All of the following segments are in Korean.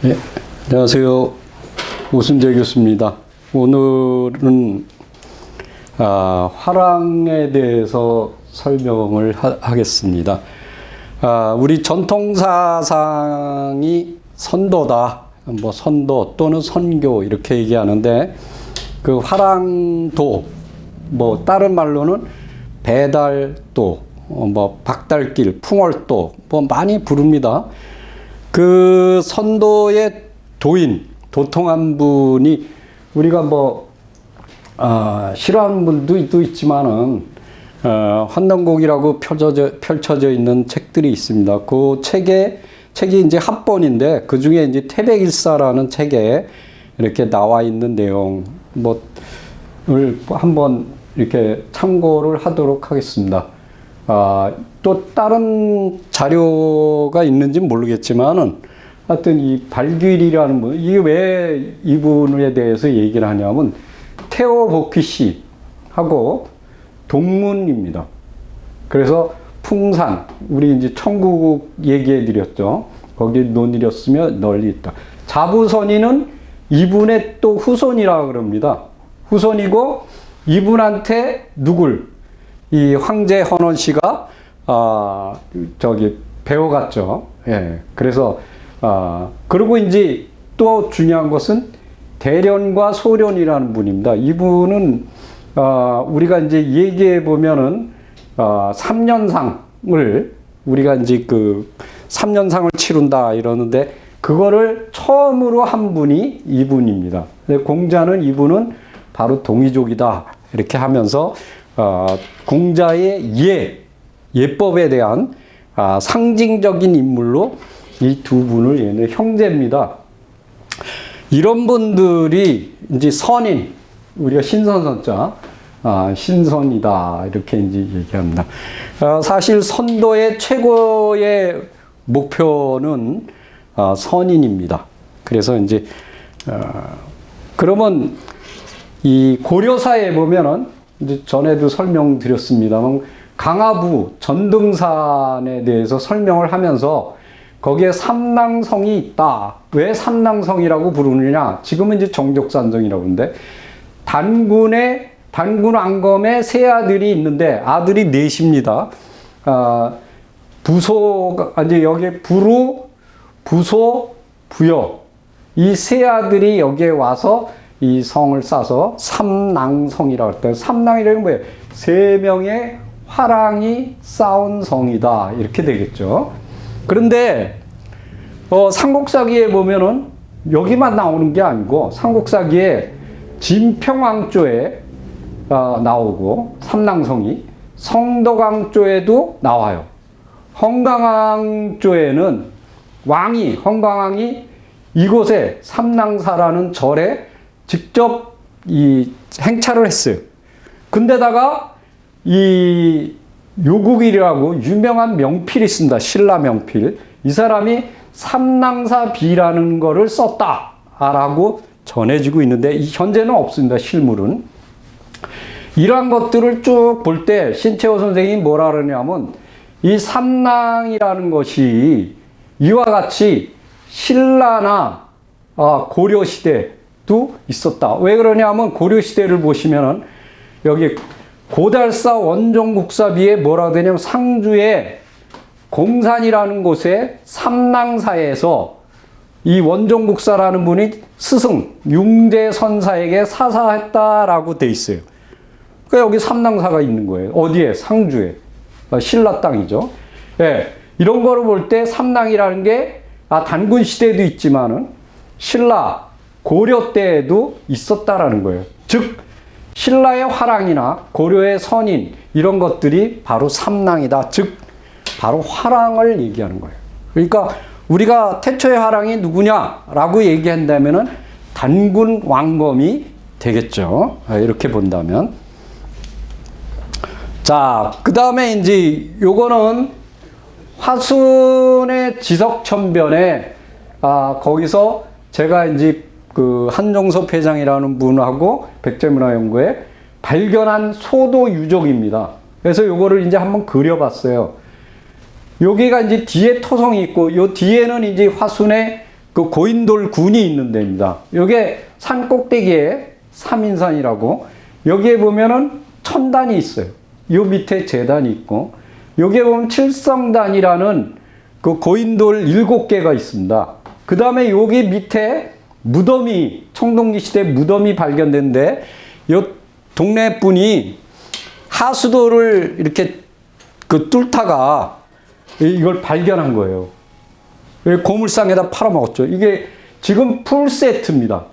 네, 안녕하세요. 오순재 교수입니다. 오늘은 화랑에 대해서 설명을 하겠습니다. 우리 전통사상이 선도다, 뭐 선도 또는 선교 이렇게 얘기하는데, 그 화랑도, 뭐 다른 말로는 배달도, 뭐 박달길, 풍월도, 뭐 많이 부릅니다. 그 선도의 도인, 도통한 분이 우리가 뭐 싫어하는 분도 있지만은 환단곡이라고 펼쳐져 있는 책들이 있습니다. 그 책이 이제 합본인데 그 중에 이제 태백일사라는 책에 이렇게 나와 있는 내용 뭐를 한번 이렇게 참고를 하도록 하겠습니다. 또 다른 자료가 있는지 모르겠지만은 하여튼 이 발귀일이라는 분, 이게 왜 이분에 대해서 얘기를 하냐면 태오복희 씨하고 동문입니다. 그래서 풍산, 우리 이제 청구국 얘기해 드렸죠. 거기 논이렸으며 널리 있다. 자부선이는 이분의 또 후손이라 그럽니다. 후손이고 이분한테 이 황제 헌원 씨가 배워갔죠. 예. 그래서 그리고 이제 또 중요한 것은 대련과 소련이라는 분입니다. 이분은 우리가 이제 얘기해 보면은 3년상을 우리가 이제 그 3년상을 치른다 이러는데 그거를 처음으로 한 분이 이분입니다. 공자는 이분은 바로 동이족이다 이렇게 하면서 공자의 예법에 대한 상징적인 인물로 이 두 분을 얘네 형제입니다. 이런 분들이 이제 선인, 우리가 신선선자, 신선이다 이렇게 이제 얘기합니다. 사실 선도의 최고의 목표는 선인입니다. 그래서 이제 그러면 이 고려사에 보면은 이제 전에도 설명드렸습니다만 강화부 전등산에 대해서 설명을 하면서 거기에 삼랑성이 있다. 왜 삼랑성이라고 부르느냐? 지금은 이제 정족산성이라고 하는데 단군 왕검에 세 아들이 있는데 아들이 넷입니다. 이제 여기에 부소, 부여 이 세 아들이 여기에 와서 이 성을 싸서 삼랑성이라고 할때 삼랑이라는 뭐예요? 세 명의 화랑이 쌓은 성이다 이렇게 되겠죠. 그런데 삼국사기에 보면은 여기만 나오는 게 아니고 삼국사기에 진평왕조에 나오고 삼랑성이 성덕왕조에도 나와요. 헝강왕조에는 헝강왕이 이곳에 삼랑사라는 절에 직접 이 행차를 했어요. 근데다가 이 요국일이라고 유명한 명필이 있습니다. 신라 명필. 이 사람이 삼랑사비라는 거를 썼다라고 전해지고 있는데 현재는 없습니다. 실물은. 이러한 것들을 쭉 볼 때 신채호 선생이 뭐라 그러냐면 이 삼랑이라는 것이 이와 같이 신라나 고려시대도 있었다. 왜 그러냐면 고려시대를 보시면은 여기 고달사 원종국사비에 뭐라고 되냐면 상주의 공산이라는 곳에 삼랑사에서 이 원종국사라는 분이 스승 융제선사에게 사사했다라고 돼 있어요. 그러니까 여기 삼랑사가 있는 거예요. 어디에? 상주에. 신라 땅이죠. 예. 이런 거를 볼 때 삼랑이라는 게 단군 시대에도 있지만은 신라 고려 때에도 있었다라는 거예요. 즉 신라의 화랑이나 고려의 선인 이런 것들이 바로 삼랑이다. 즉 바로 화랑을 얘기하는 거예요. 그러니까 우리가 태초의 화랑이 누구냐라고 얘기한다면은 단군 왕검이 되겠죠. 이렇게 본다면. 자, 그 다음에 이제 요거는 화순의 지석천변에 거기서 제가 이제 그 한종섭 회장이라는 분하고 백제문화연구에 발견한 소도 유적입니다. 그래서 요거를 이제 한번 그려봤어요. 여기가 이제 뒤에 토성이 있고, 요 뒤에는 이제 화순의 그 고인돌 군이 있는 데입니다. 요게 산 꼭대기에 삼인산이라고, 여기에 보면은 천단이 있어요. 요 밑에 제단이 있고, 여기에 보면 칠성단이라는 그 고인돌 7개가 있습니다. 그 다음에 여기 밑에 무덤이, 청동기 시대 무덤이 발견된데, 요 동네 분이 하수도를 이렇게 그 뚫다가 이걸 발견한 거예요. 고물상에다 팔아먹었죠. 이게 지금 풀 세트입니다.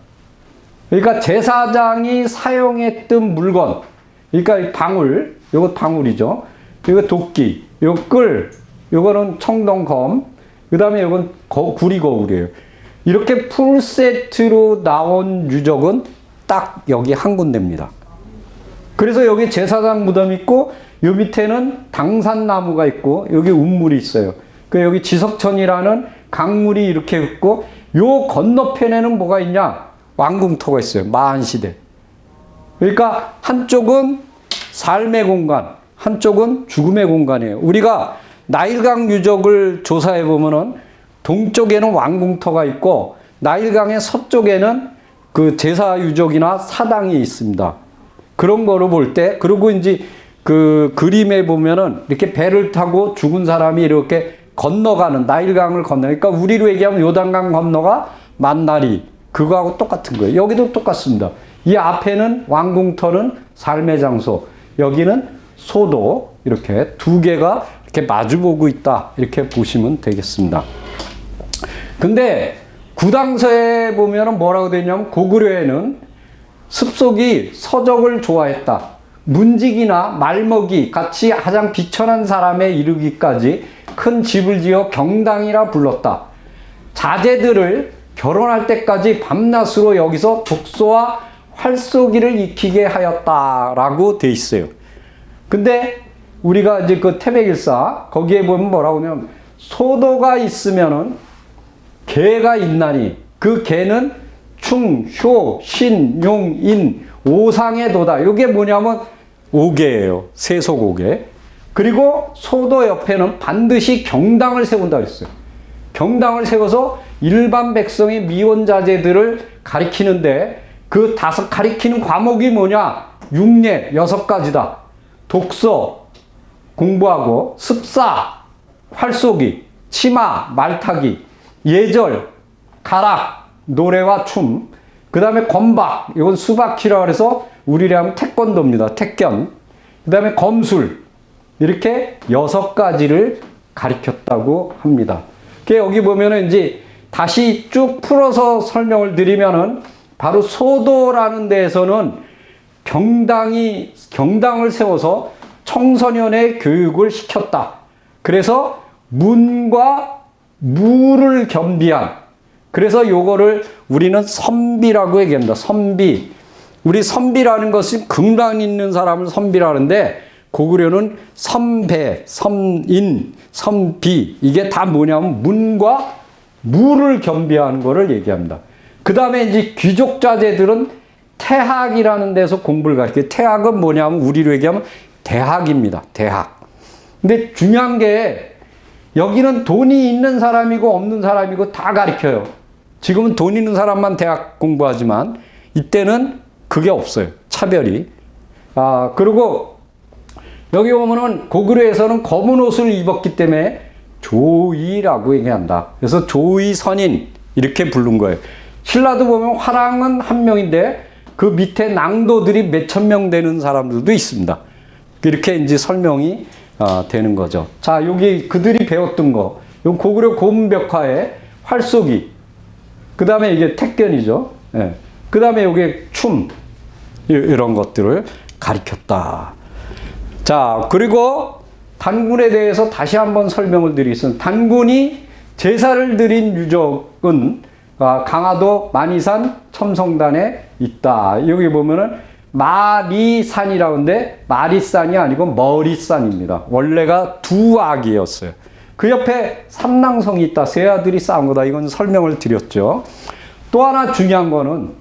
그러니까 제사장이 사용했던 물건, 그러니까 방울, 요거 방울이죠. 이거 도끼, 요 끌, 요거는 청동검, 그 다음에 요건 구리거울이에요. 이렇게 풀 세트로 나온 유적은 딱 여기 한 군데입니다. 그래서 여기 제사장 무덤 있고, 요 밑에는 당산나무가 있고, 여기 운물이 있어요. 그 여기 지석천이라는 강물이 이렇게 있고, 요 건너편에는 뭐가 있냐? 왕궁터가 있어요. 마한시대. 그러니까 한쪽은 삶의 공간, 한쪽은 죽음의 공간이에요. 우리가 나일강 유적을 조사해 보면은 동쪽에는 왕궁터가 있고, 나일강의 서쪽에는 그 제사 유적이나 사당이 있습니다. 그런 거로 볼 때, 그리고 이제 그 그림에 보면은 이렇게 배를 타고 죽은 사람이 이렇게 건너가는, 나일강을 건너니까 우리로 얘기하면 요단강 건너가 만나리, 그거하고 똑같은 거예요. 여기도 똑같습니다. 이 앞에는 왕궁터는 삶의 장소, 여기는 소도, 이렇게 두 개가 이렇게 마주보고 있다, 이렇게 보시면 되겠습니다. 근데 구당서에 보면은 뭐라고 되냐면, 고구려에는 습속이 서적을 좋아했다. 문직이나 말먹이 같이 가장 비천한 사람에 이르기까지 큰 집을 지어 경당이라 불렀다. 자제들을 결혼할 때까지 밤낮으로 여기서 독서와 활쏘기를 익히게 하였다라고 돼 있어요. 근데 우리가 이제 그 태백일사 거기에 보면 뭐라고 하냐면, 소도가 있으면은 개가 있나니 그 개는 충, 효, 신, 용, 인, 오상의 도다. 이게 뭐냐면 5개예요. 세속 5개. 그리고 소도 옆에는 반드시 경당을 세운다 그랬어요. 경당을 세워서 일반 백성의 미혼자제들을 가리키는데, 그 가리키는 과목이 뭐냐? 육례 6가지다. 독서 공부하고, 습사, 활쏘기, 치마, 말타기, 예절, 가락, 노래와 춤, 그 다음에 건박, 이건 수박키라 그래서 우리로 하면 태권도입니다. 태견. 그 다음에 검술, 이렇게 6가지를 가리켰다고 합니다. 여기 보면은 이제 다시 쭉 풀어서 설명을 드리면은, 바로 소도라는 데에서는 경당을 세워서 청소년의 교육을 시켰다. 그래서 문과 무를 겸비한, 그래서 요거를 우리는 선비라고 얘기합니다. 선비. 우리 선비라는 것은 긍랑 있는 사람을 선비라는데, 고구려는 선배, 선인, 선비, 이게 다 뭐냐면 문과 무를 겸비하는 거를 얘기합니다. 그 다음에 이제 귀족 자제들은 태학이라는 데서 공부를 가르쳐요. 태학은 뭐냐면 우리로 얘기하면 대학입니다. 대학. 근데 중요한 게, 여기는 돈이 있는 사람이고 없는 사람이고 다 가르쳐요. 지금은 돈 있는 사람만 대학 공부하지만, 이때는 그게 없어요. 차별이. 그리고 여기 보면은 고구려에서는 검은 옷을 입었기 때문에 조이라고 얘기한다. 그래서 조이 선인, 이렇게 부른 거예요. 신라도 보면 화랑은 한 명인데, 그 밑에 낭도들이 몇천 명 되는 사람들도 있습니다. 이렇게 이제 설명이 되는 거죠. 자, 여기 그들이 배웠던 거, 요 고구려 고문벽화의 활쏘기, 그 다음에 이게 택견이죠. 예. 그 다음에 요게 춤, 이런 것들을 가리켰다. 자, 그리고 단군에 대해서 다시 한번 설명을 드리겠습니다. 단군이 제사를 드린 유적은 강화도 만이산 첨성단에 있다. 여기 보면은 마리산이라고 하는데, 마리산이 아니고 머리산입니다. 원래가 두 악이었어요. 그 옆에 삼랑성이 있다. 세 아들이 싸운 거다. 이건 설명을 드렸죠. 또 하나 중요한 거는,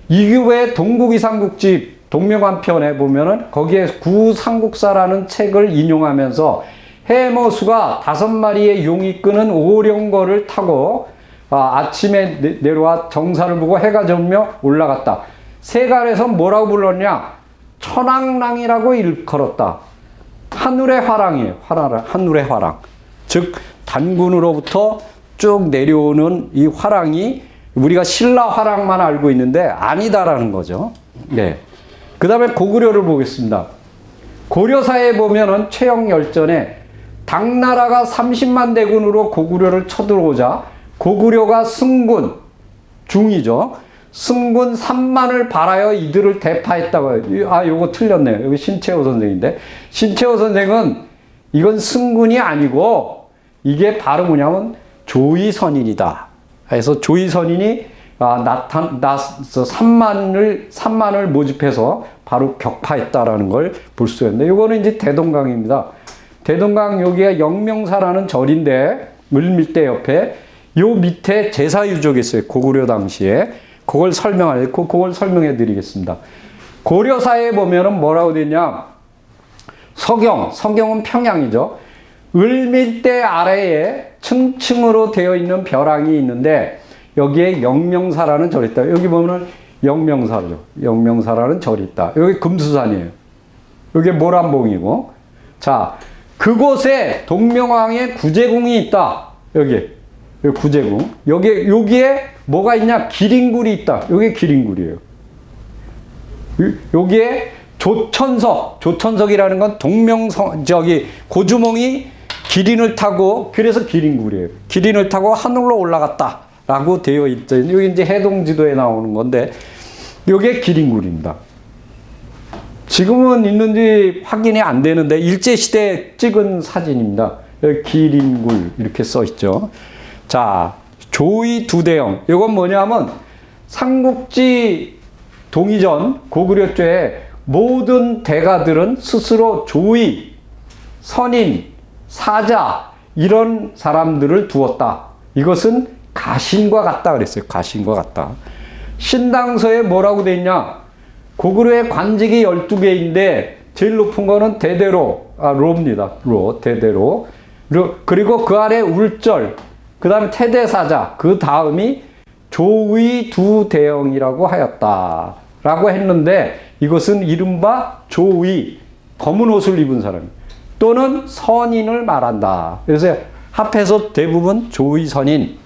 이후에 동국이삼국집 동명안편에 보면은 거기에 구삼국사라는 책을 인용하면서 해모수가 5마리의 용이 끄는 오령거를 타고 아침에 내려와 정사를 보고 해가 져며 올라갔다. 세간에서 뭐라고 불렀냐? 천왕랑이라고 일컬었다. 하늘의 화랑이에요. 하늘의 화랑. 즉 단군으로부터 쭉 내려오는 이 화랑이 우리가 신라 화랑만 알고 있는데 아니다라는 거죠. 네. 그 다음에 고구려를 보겠습니다. 고려사에 보면은 최영열전에 당나라가 30만 대군으로 고구려를 쳐들어오자 고구려가 승군 중이죠. 승군 3만을 발하여 이들을 대파했다고 해요. 요거 틀렸네요. 여기 신채호 선생인데 신채호 선생은 이건 승군이 아니고 이게 바로 뭐냐면 조의선인이다. 그래서 조의선인이 나서 3만을 모집해서 바로 격파했다라는 걸 볼 수 있는데 이거는 이제 대동강입니다. 대동강 여기가 영명사라는 절인데 물밀대 옆에 요 밑에 제사유족이 있어요. 고구려 당시에 그걸 설명해 드리겠습니다. 고려사에 보면은 뭐라고 되냐? 성경은 평양이죠. 을밀대 아래에 층층으로 되어 있는 벼랑이 있는데 여기에 영명사라는 절이 있다. 여기 보면은 영명사죠. 영명사라는 절이 있다. 여기 금수산이에요. 여기 모란봉이고. 자, 그곳에 동명왕의 구제궁이 있다. 여기 구제궁. 여기에 뭐가 있냐? 기린굴이 있다. 여기 기린굴이에요. 여기에 조천석이라는 건 고주몽이 기린을 타고, 그래서 기린굴이에요. 기린을 타고 하늘로 올라갔다라고 되어 있죠. 여기 이제 해동지도에 나오는 건데, 이게 기린굴입니다. 지금은 있는지 확인이 안 되는데, 일제시대에 찍은 사진입니다. 여기 기린굴, 이렇게 써 있죠. 자, 조의 두대영. 이건 뭐냐면, 삼국지 동이전 고구려조에 모든 대가들은 스스로 조의, 선인, 사자 이런 사람들을 두었다. 이것은 가신과 같다 그랬어요. 가신과 같다. 신당서에 뭐라고 돼 있냐? 고구려의 관직이 12개인데 제일 높은 거는 대대로, 로입니다. 대대로. 그리고 그 아래 울절, 그 다음에 태대사자, 그 다음이 조의 두대영이라고 하였다. 라고 했는데 이것은 이른바 조의, 검은 옷을 입은 사람 또는 선인을 말한다. 그래서 합해서 대부분 조의 선인.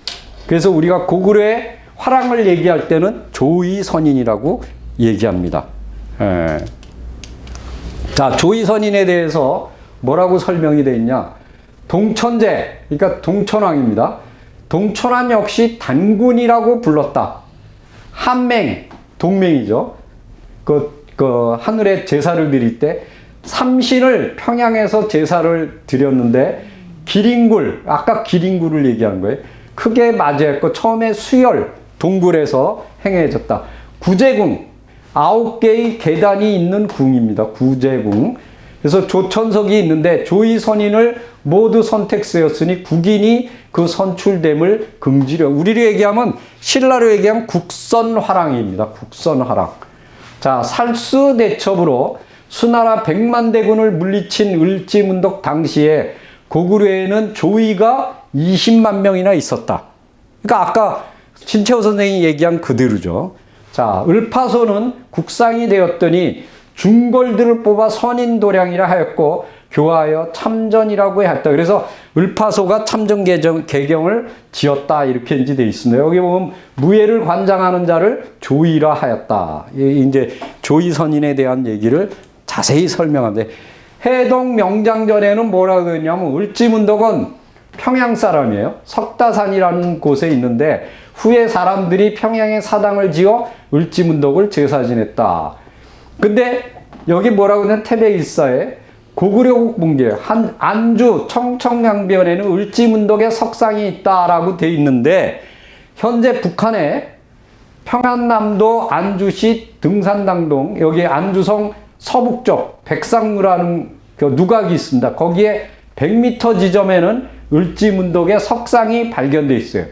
그래서 우리가 고구려의 화랑을 얘기할 때는 조의 선인이라고 얘기합니다. 자, 조의 선인에 대해서 뭐라고 설명이 되어 있냐? 동천제, 그러니까 동천왕입니다. 동천왕 역시 단군이라고 불렀다. 한맹, 동맹이죠. 하늘에 제사를 드릴 때 삼신을 평양에서 제사를 드렸는데 기린굴, 아까 기린굴을 얘기한 거예요. 크게 맞이했고 처음에 수열, 동굴에서 행해졌다. 구제궁, 9개의 계단이 있는 궁입니다. 구제궁. 그래서 조천석이 있는데 조의 선인을 모두 선택세였으니 국인이 그 선출됨을 금지려. 우리로 얘기하면, 신라로 얘기하면 국선화랑입니다. 국선화랑. 자, 살수대첩으로 수나라 100만 대군을 물리친 을지문덕 당시에 고구려에는 조의가 20만 명이나 있었다. 그러니까 아까 신채호 선생이 얘기한 그대로죠. 자, 을파소는 국상이 되었더니 중걸들을 뽑아 선인도량이라 하였고 교하여 참전이라고 했다. 그래서 을파소가 참전 개경을 지었다. 이렇게 이제 되어 있습니다. 여기 보면 무예를 관장하는 자를 조의라 하였다. 이제 조의선인에 대한 얘기를 자세히 설명하는데, 해동 명장전에는 뭐라고 했냐면 을지문덕은 평양 사람이에요. 석다산이라는 곳에 있는데 후에 사람들이 평양에 사당을 지어 을지문덕을 제사 지냈다. 근데 여기 뭐라고 하냐면 태백일사에 고구려국 bun계 안주 청청양변에는 을지문덕의 석상이 있다라고 돼 있는데, 현재 북한에 평안남도 안주시 등산당동, 여기 안주성 서북쪽 백상루라는 그 누각이 있습니다. 거기에 100m 지점에는 을지문덕의 석상이 발견돼 있어요.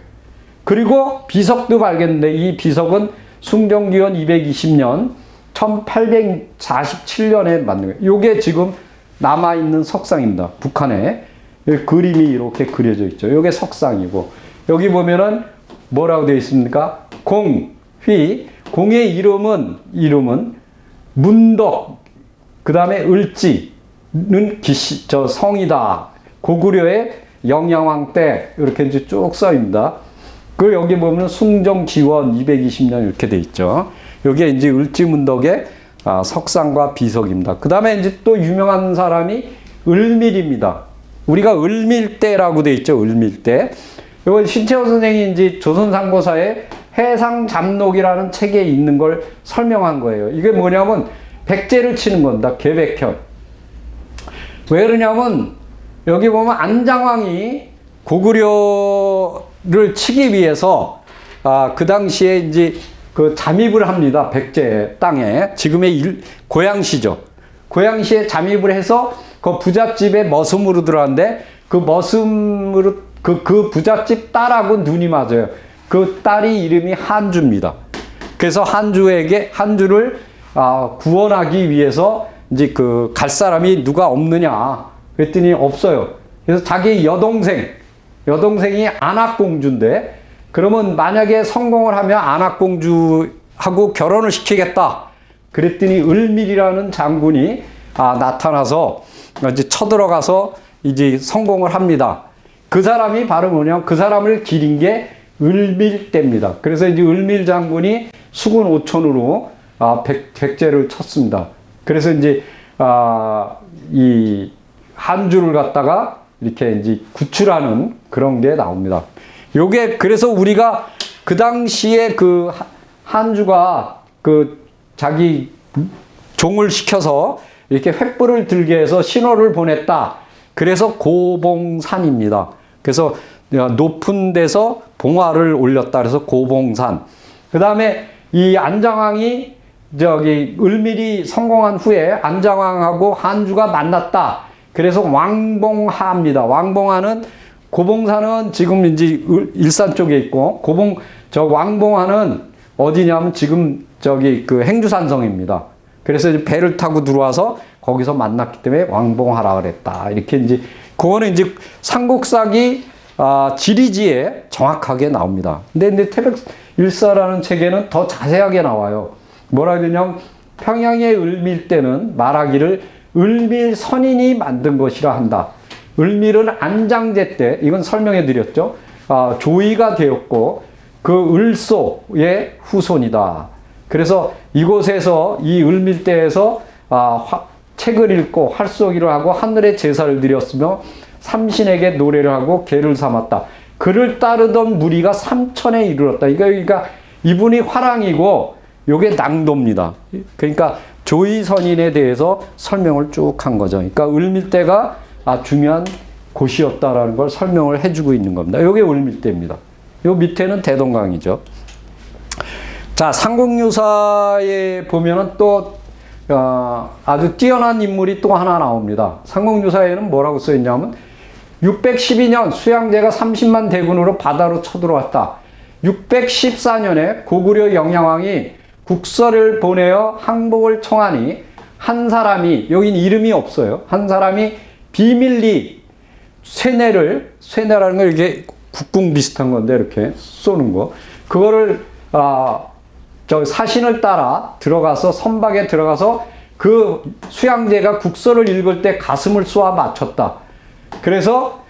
그리고 비석도 발견돼. 이 비석은 숭정기원 220년 1847년에 만든 거예요. 요게 지금 남아있는 석상입니다. 북한에. 여기 그림이 이렇게 그려져 있죠. 요게 석상이고, 여기 보면은 뭐라고 되어 있습니까? 공휘. 공의 이름은 문덕, 그 다음에 을지는 성이다. 고구려의 영양왕 때 이렇게 이제 쭉 써입니다. 그 여기 보면 숭정지원 220년 이렇게 돼 있죠. 여기에 이제 을지문덕의 석상과 비석입니다. 그 다음에 이제 또 유명한 사람이 을밀입니다. 우리가 을밀대라고 돼 있죠. 을밀대. 이건 신채호 선생이 이제 조선상고사에 해상잡록이라는 책에 있는 걸 설명한 거예요. 이게 뭐냐면 백제를 치는 겁니다. 개백현. 왜 그러냐면 여기 보면 안장왕이 고구려를 치기 위해서 그 당시에 이제 그 잠입을 합니다. 백제 땅에. 지금의 고양시죠. 고양시에 잠입을 해서 그 부잣집에 머슴으로 들어갔는데 그 머슴으로 그 부잣집 딸하고 눈이 맞아요. 그 딸이 이름이 한주입니다. 그래서 한주를 구원하기 위해서 이제 그 갈 사람이 누가 없느냐 그랬더니 없어요. 그래서 자기 여동생이 안악공주인데, 그러면 만약에 성공을 하면 안악공주하고 결혼을 시키겠다. 그랬더니 을밀이라는 장군이 나타나서 이제 쳐들어가서 이제 성공을 합니다. 그 사람이 바로 뭐냐면 그 사람을 기린 게 을밀대입니다. 그래서 이제 을밀 장군이 수군 5천으로 백제를 쳤습니다. 그래서 이제 이 한주를 갖다가 이렇게 이제 구출하는 그런 게 나옵니다. 요게 그래서 우리가 그 당시에 그 한주가 그 자기 종을 시켜서 이렇게 횃불을 들게 해서 신호를 보냈다. 그래서 고봉산입니다. 그래서 높은 데서 봉화를 올렸다. 그래서 고봉산. 그 다음에 이 안장왕이 을밀이 성공한 후에 안장왕하고 한주가 만났다. 그래서 왕봉하입니다. 왕봉하는, 고봉산은 지금 이제 일산 쪽에 있고, 왕봉하는 어디냐면 지금 그 행주산성입니다. 그래서 이제 배를 타고 들어와서 거기서 만났기 때문에 왕봉하라 그랬다. 이렇게 이제, 그거는 이제 삼국사기 지리지에 정확하게 나옵니다. 근데 이제 태백일사라는 책에는 더 자세하게 나와요. 뭐라 그러냐면 평양의 을밀대는 말하기를 을밀 선인이 만든 것이라 한다. 을밀은 안장제 때, 이건 설명해 드렸죠. 조이가 되었고 그 을소의 후손이다. 그래서 이곳에서 이 을밀대에서 책을 읽고 활쏘기를 하고 하늘에 제사를 드렸으며 삼신에게 노래를 하고 계를 삼았다. 그를 따르던 무리가 3천에 이르렀다. 그러니까 이분이 화랑이고 요게 낭도입니다. 그러니까 조이선인에 대해서 설명을 쭉 한 거죠. 그러니까 을밀대가 중요한 곳이었다라는 걸 설명을 해주고 있는 겁니다. 요게 을밀대입니다. 요 밑에는 대동강이죠. 자, 삼국유사에 보면은 또 아주 뛰어난 인물이 또 하나 나옵니다. 삼국유사에는 뭐라고 써있냐면 612년 수양제가 30만 대군으로 바다로 쳐들어왔다. 614년에 고구려 영양왕이 국서를 보내어 항복을 청하니 한 사람이, 여긴 이름이 없어요. 한 사람이 비밀리 쇠뇌라는 거 이게 국궁 비슷한 건데 이렇게 쏘는 거. 그거를 사신을 따라 들어가서 선박에 들어가서 그 수양제가 국서를 읽을 때 가슴을 쏘아 맞췄다. 그래서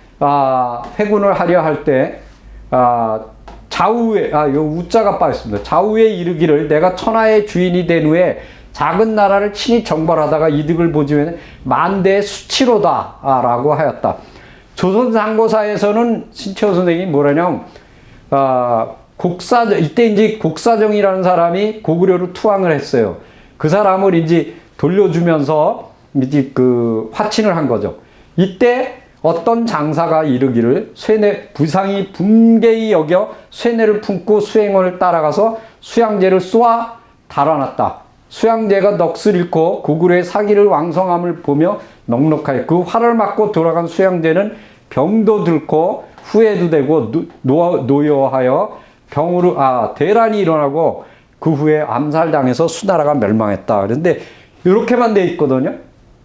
회군을 하려 할 때 좌우에 요 우자가 빠졌습니다. 좌우에 이르기를 내가 천하의 주인이 된 후에 작은 나라를 친히 정벌하다가 이득을 보지면 만대의 수치로다라고 하였다. 조선상고사에서는 신채호 선생이 뭐라냐면 이때 이제 곡사정이라는 사람이 고구려로 투항을 했어요. 그 사람을 이제 돌려주면서 이제 그 화친을 한 거죠. 이때 어떤 장사가 이르기를 부상이 분개히 여겨 쇠뇌를 품고 수행원을 따라가서 수양제를 쏘아 달아났다. 수양제가 넋을 잃고 고구려의 사기를 왕성함을 보며 넉넉하여 그 활을 맞고 돌아간 수양제는 병도 들고 후회도 되고 노여하여 병으로 대란이 일어나고 그 후에 암살당해서 수나라가 멸망했다. 그런데 이렇게만 돼 있거든요.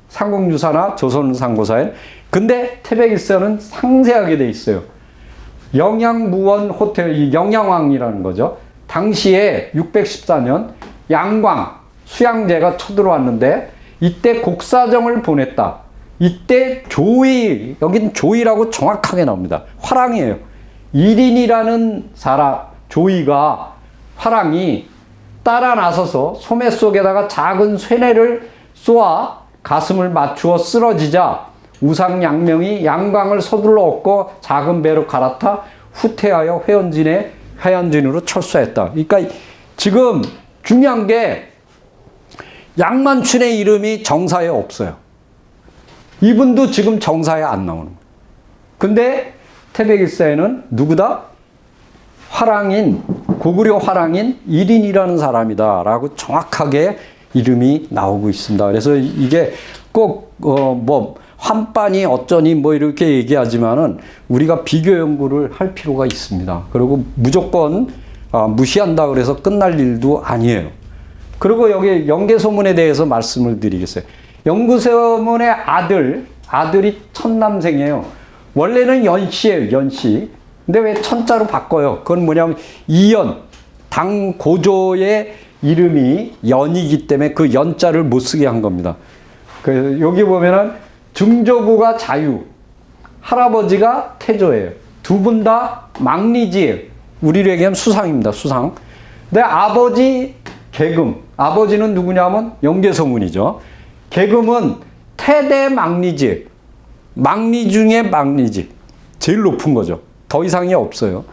삼국유사나 조선상고사에. 근데 태백일서는 상세하게 돼 있어요. 영양무원 호텔, 이 영양왕이라는 거죠. 당시에 614년 양광, 수양제가 쳐들어왔는데 이때 곡사정을 보냈다. 이때 조이, 여긴 조이라고 정확하게 나옵니다. 화랑이에요. 일인이라는 사람, 조이가, 화랑이 따라 나서서 소매 속에다가 작은 쇠뇌를 쏘아 가슴을 맞추어 쓰러지자 우상양명이 양광을 서둘러 얻고 작은 배로 갈아타 후퇴하여 회원진으로 철수했다. 그러니까 지금 중요한 게 양만춘의 이름이 정사에 없어요. 이분도 지금 정사에 안 나오는 거예요. 근데 태백일서에는 누구다? 화랑인, 고구려 화랑인 일인이라는 사람이다 라고 정확하게 이름이 나오고 있습니다. 그래서 이게 꼭 환빤이 어쩌니 이렇게 얘기하지만은 우리가 비교 연구를 할 필요가 있습니다. 그리고 무조건 무시한다 그래서 끝날 일도 아니에요. 그리고 여기 연개소문에 대해서 말씀을 드리겠어요. 연개소문의 아들이 천남생이에요. 원래는 연씨예요, 연씨. 근데 왜 천자로 바꿔요? 그건 뭐냐면 이연, 당 고조의 이름이 연이기 때문에 그 연자를 못 쓰게 한 겁니다. 그래서 여기 보면은 증조부가 자유, 할아버지가 태조예요. 두 분 다 망리지예요. 우리로 얘기하면 수상입니다, 수상. 근데 아버지 계금, 아버지는 누구냐면 연개소문이죠. 계금은 태대 망리지, 망리 중에 망리지, 제일 높은 거죠. 더 이상이 없어요.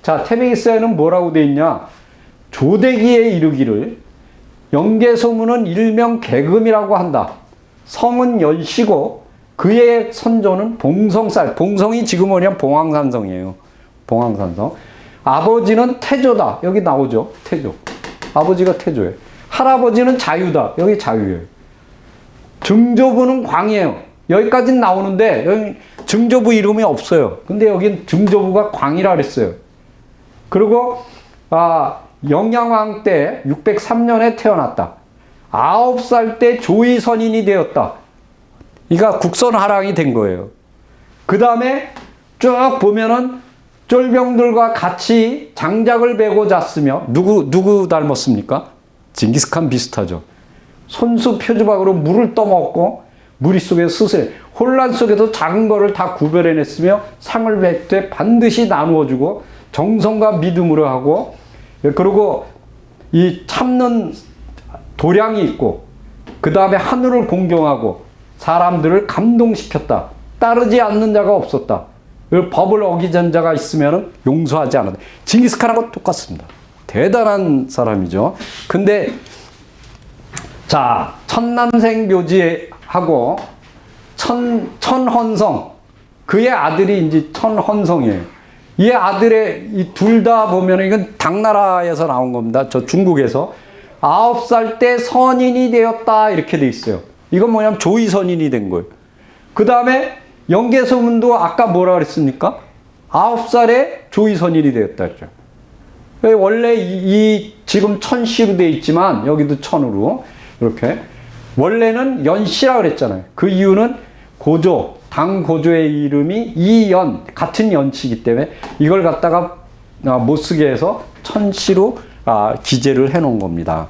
자, 태백일서에는 뭐라고 돼 있냐? 조대기에 이르기를 연개소문은 일명 계금이라고 한다. 성은 연씨고 그의 선조는 봉성쌀. 봉성이 지금 뭐냐면 봉황산성이에요. 봉황산성. 아버지는 태조다. 여기 나오죠. 태조. 아버지가 태조예요. 할아버지는 자유다. 여기 자유예요. 증조부는 광이에요. 여기까지는 나오는데 여기 증조부 이름이 없어요. 근데 여긴 증조부가 광이라 그랬어요. 그리고 영양왕 때 603년에 태어났다. 9살 때 조이 선인이 되었다. 그러니까 국선하랑이 된 거예요. 그 다음에 쭉 보면은 쫄병들과 같이 장작을 베고 잤으며 누구 닮았습니까? 징기스칸 비슷하죠. 손수 표주박으로 물을 떠먹고 무리 속에 스스로 혼란 속에도 작은 거를 다 구별해냈으며 상을 뱉되 반드시 나누어주고 정성과 믿음으로 하고 그리고 이 참는 도량이 있고 그 다음에 하늘을 공경하고 사람들을 감동시켰다. 따르지 않는 자가 없었다. 법을 어기던 자가 있으면 용서하지 않았다. 징기스칸하고 똑같습니다. 대단한 사람이죠. 근데 자, 천남생 묘지하고 천헌성, 그의 아들이 이제 천헌성이에요. 이 아들의 이 둘 다 보면 이건 당나라에서 나온 겁니다. 저 중국에서 9살 때 선인이 되었다 이렇게 돼 있어요. 이건 뭐냐면 조이 선인이 된 거예요. 그 다음에 연개소문도 아까 뭐라 그랬습니까? 9살에 조이 선인이 되었다 했죠. 원래 이 지금 천씨로 돼 있지만 여기도 천으로 이렇게 원래는 연씨라 그랬잖아요. 그 이유는 고조, 당 고조의 이름이 이연, 같은 연치이기 때문에 이걸 갖다가 못 쓰게 해서 천씨로 기재를 해 놓은 겁니다.